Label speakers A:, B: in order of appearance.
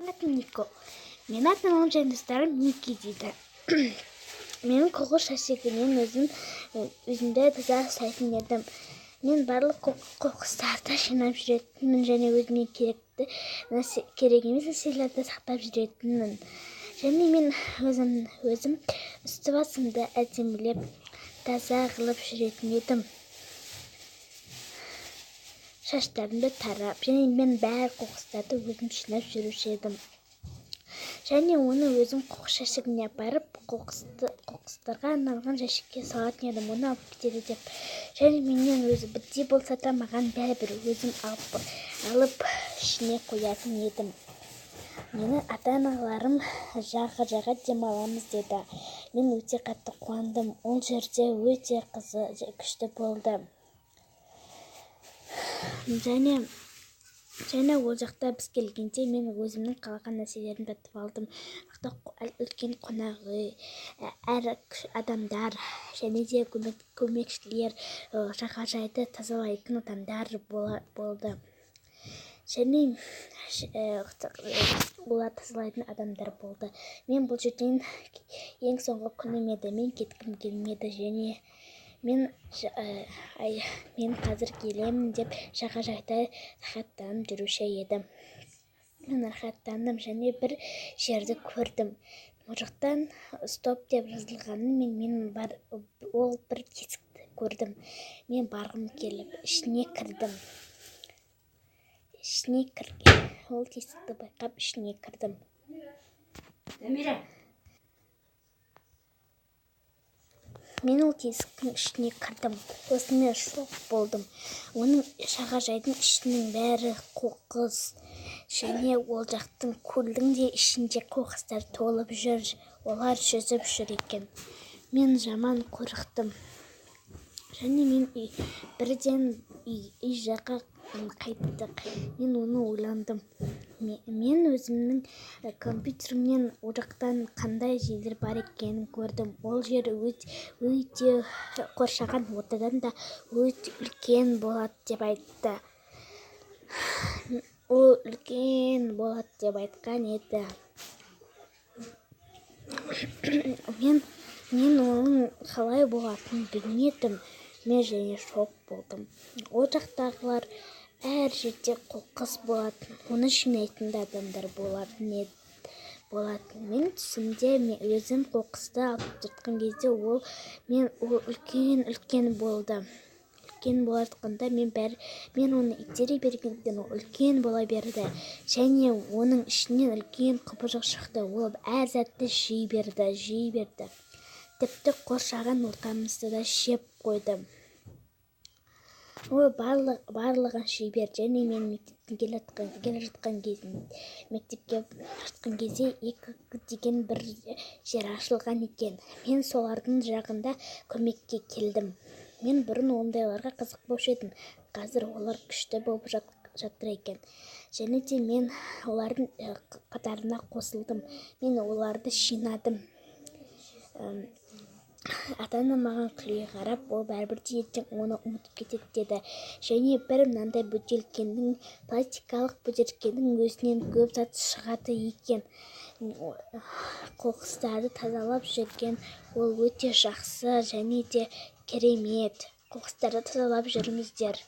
A: Атым Нико. Мен атым және достарым Ники дейді. Менің қоқыс жәшігінен өзімді таза ұстайтын едім. Мен барлық қоқыстарды жинап жүретінмін және өзіме керек емес нәрселерді сақтап жүретінмін. Және мен өзім үсті-басымды әдемілеп таза қылып жүретін едім. Шаштарымды тарап, және мен бәр қоқыстарды өзім жинап жүруші едім. Және оны өзім қоқыс жәшігіне апарып, қоқыстарға арналған жәшікке салатын едім, оны алып кетеді деп. Және менен өзі бірдей болса да маған бәрібір өзім алып ішіне қоятын едім. Мені ата-аналарым жаға демаламыз деді. Мен өте қатты қуандым. Ол жерде өте күшті болды. Және ол жақта біз келгенде мен өзімнің қалаған нәрселерін татып алдым. Үлкен қонақүй, әр адамдар, және де көмекшілер, жағажайды тазалайтын адамдар болды. Және олар тазалайтын адамдар болды. Мен бұл жерден ең соңғы күнім еді. Мен кеткім келмеді, және мен қазір келемін деп жағажайда рахаттанып жүруші едім. Мен рахаттандым және бір жерді көрдім. Ол жақтан стоп деп жазылғанымен ол бір тесікті көрдім. Мен барғым келіп ішіне кірдім. Ол тесікті байқап ішіне кірдім. Мен ол тесіктің ішіне кірдім. Осымен шок болдым. Оның жағажайдың ішінің бәрі қоқыс. Және ол жақтың көлдің де ішінде қоқыстар толып жүр. Олар жүзіп жүр екен. Мен жаман қорықтым. Және мен бірден үй жаққа қайттық. Мен оны ойландым. Мен өзімнің компьютерімнен ол жақтан қандай жерлер бар екенін көрдім. Ол жер өте қоршаған ортадан да өте үлкен болады деп айтты. Ол үлкен болады деп айтқан еді. Мен оның қалай болатынын білмедім. Мен және шок болдым. Ол жақтағылар әр жерде қоқыс болатын, оны жинайтын да адамдар болатын. Мен түсімде өзім қоқысты алып жатқан кезде ол үлкен болды. Үлкен бола жатқанда мен оны итере бергенден ол үлкен бола берді. Және оның ішінен үлкен құбыжық шықты. Ол әр затты жей берді. Тіпті қоршаған ортамызды да жеп қойды. Ол барлығын жей берді. Және мен мектепке жатқан кезде 2 деген бір жер ашылған екен. Мен солардың жағында көмекке келдім. Мен бұрын ондайларға қызықпаушы едім. Қазір олар күшті болып жатыр екен. Және де мен олардың қатарына қосылдым. Мен оларды жинадым. Ата-анам маған күле қарап, ол бәрібір де ертең оны ұмытып кетеді деді. Және бір мынандай пластикалық бөтелкенің өзінен көп зат шығады екен. Қоқыстарды тазалап жүрген ол өте жақсы және де керемет. Қоқыстарды тазалап жүріңіздер.